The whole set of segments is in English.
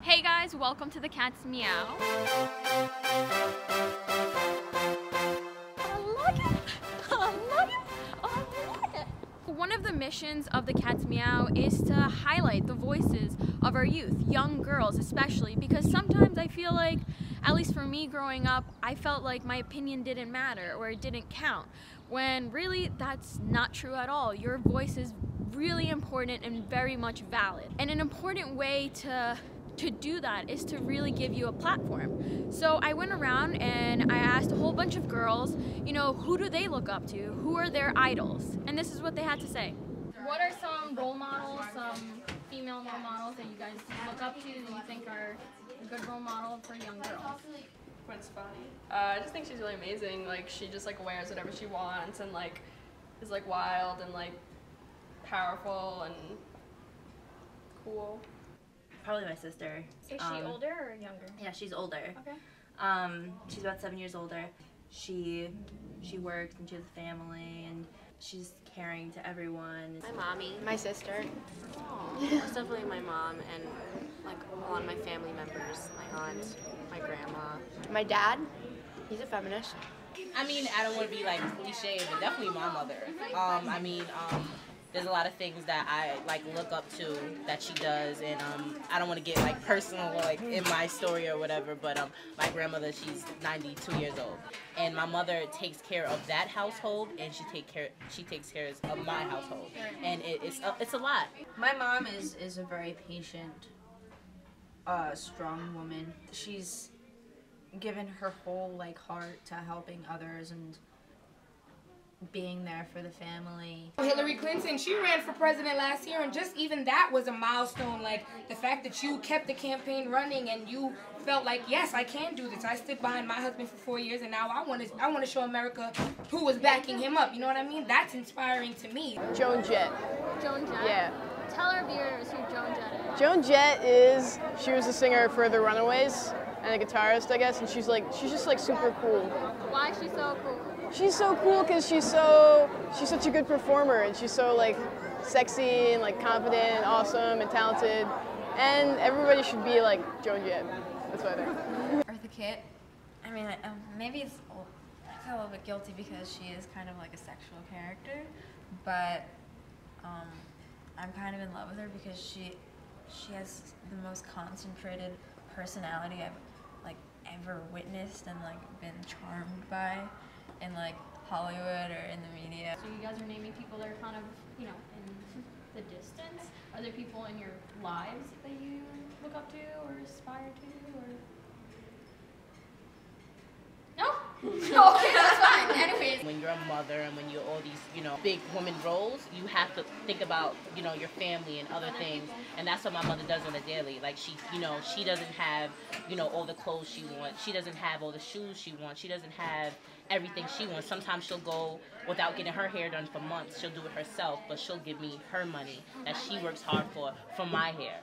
Hey guys, welcome to the Cat's Meow. I like it. I like it. I like it. One of the missions of the Cat's Meow is to highlight the voices of our youth, young girls especially, because sometimes I feel like, at least for me growing up, I felt like my opinion didn't matter or it didn't count, when really that's not true at all. Your voice is really important and very much valid. And an important way to do that is to really give you a platform. So I went around and I asked a whole bunch of girls, you know, who do they look up to? Who are their idols? And this is what they had to say. What are some role models, some female role models that you guys look up to that you think are a good role model for young girls? I just think she's really amazing. Like, she just like wears whatever she wants and like is like wild and like powerful and cool. Probably my sister. Is she older or younger? Yeah, she's older. Okay. She's about 7 years older. She works and she has a family and she's caring to everyone. My mommy. My sister. It's definitely my mom and like a lot of my family members, my aunt, my grandma. My dad. He's a feminist. I mean, I don't want to be like cliche, but definitely my mother. There's a lot of things that I like look up to that she does, and I don't want to get like personal like in my story or whatever, but my grandmother, she's 92 years old, and my mother takes care of that household, and she takes care of my household, and it's a lot. My mom is a very patient, strong woman. She's given her whole like heart to helping others and being there for the family. Hillary Clinton, she ran for president last year, and just even that was a milestone. Like the fact that you kept the campaign running and you felt like, yes, I can do this. I stood behind my husband for 4 years, and now I want to show America who was backing him up. You know what I mean? That's inspiring to me. Joan Jett. Joan Jett? Yeah. Tell our viewers who Joan Jett is. Joan Jett she was the singer for The Runaways and a guitarist, I guess, and she's just like super cool. Why is she so cool? She's so cool because she's such a good performer, and she's so like sexy and like confident and awesome and talented, and everybody should be like Joan Jett. That's what I think. Eartha Kitt. I mean, maybe I feel a little bit guilty because she is kind of like a sexual character, but I'm kind of in love with her because she has the most concentrated personality I've like ever witnessed and like been charmed by in like Hollywood or in the media. So you guys are naming people that are kind of, you know, in the distance. Are there people in your lives that you look up to or aspire to, or? No? Okay, that's fine. Anyways. When you're a mother and when you're all these, you know, big woman roles, you have to think about, you know, your family and other things. And that's what my mother does on a daily. Like she doesn't have, you know, all the clothes she wants. She doesn't have all the shoes she wants. She doesn't have everything she wants. Sometimes she'll go without getting her hair done for months. She'll do it herself, but she'll give me her money that she works hard for my hair.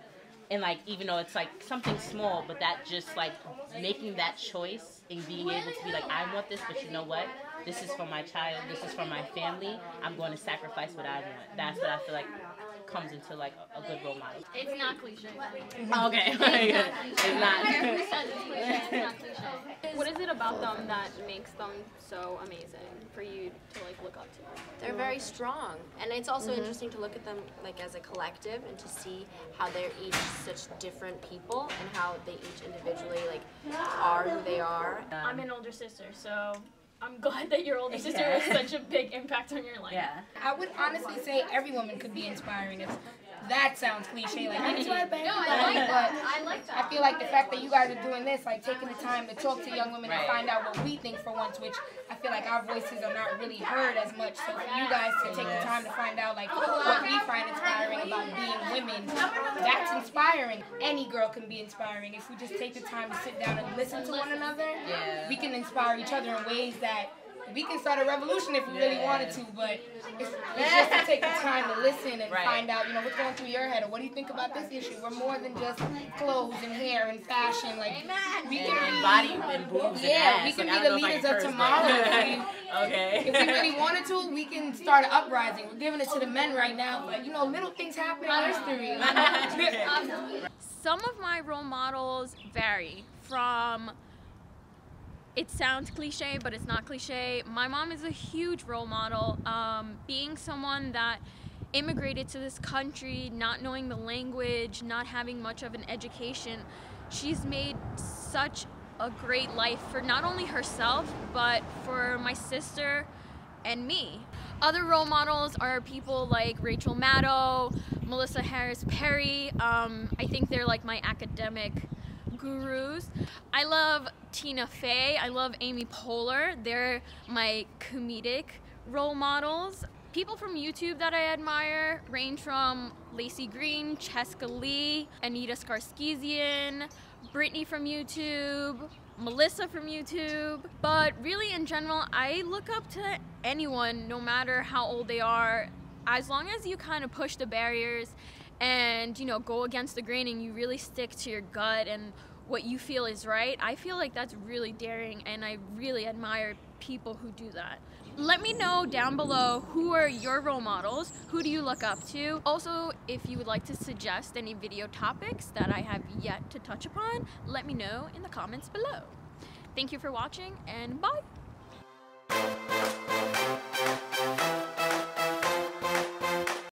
And like, even though it's like something small, but that just like making that choice and being able to be like, I want this, but you know what? This is for my child. This is for my family. I'm going to sacrifice what I want. That's what I feel like comes into like a good role model. It's not cliche. Okay. It's not. It's not cliche. What is it about them that makes them so amazing for you to like look up to? They're very strong, and it's also interesting to look at them like as a collective and to see how they're each such different people and how they each individually like are who they are. I'm an older sister, so I'm glad that your older sister was such a big impact on your life. Yeah. I would honestly say every woman could be inspiring. That sounds cliche, like No, I like that. I feel like the fact that you guys are doing this, like taking the time to talk to young women and find out what we think for once, which I feel like our voices are not really heard as much. So for you guys to take the time to find out like what we find inspiring about being women, that's inspiring. Any girl can be inspiring. If we just take the time to sit down and listen to one another, we can inspire each other in ways that We can start a revolution if we really wanted to, but it's just to take the time to listen and find out, you know, what's going through your head, or what do you think about this issue? We're more than just clothes and hair and fashion. Like, we can and body and boobs and ass. we can like, be the leaders of tomorrow. Okay. If we really wanted to, we can start an uprising. We're giving it to the men right now, but you know, little things happen in history. Some of my role models vary from, it sounds cliche, but it's not cliche. My mom is a huge role model. Being someone that immigrated to this country, not knowing the language, not having much of an education, she's made such a great life for not only herself, but for my sister and me. Other role models are people like Rachel Maddow, Melissa Harris Perry. I think they're like my academic gurus. I love Tina Fey. I love Amy Poehler. They're my comedic role models. People from YouTube that I admire range from Lacey Green, Cheska Lee, Anita Skarskisian, Brittany from YouTube, Melissa from YouTube. But really in general, I look up to anyone, no matter how old they are, as long as you kind of push the barriers and, you know, go against the grain and you really stick to your gut and what you feel is right. I feel like that's really daring, and I really admire people who do that. Let me know down below, who are your role models? Who do you look up to? Also, if you would like to suggest any video topics that I have yet to touch upon, let me know in the comments below. Thank you for watching, and bye!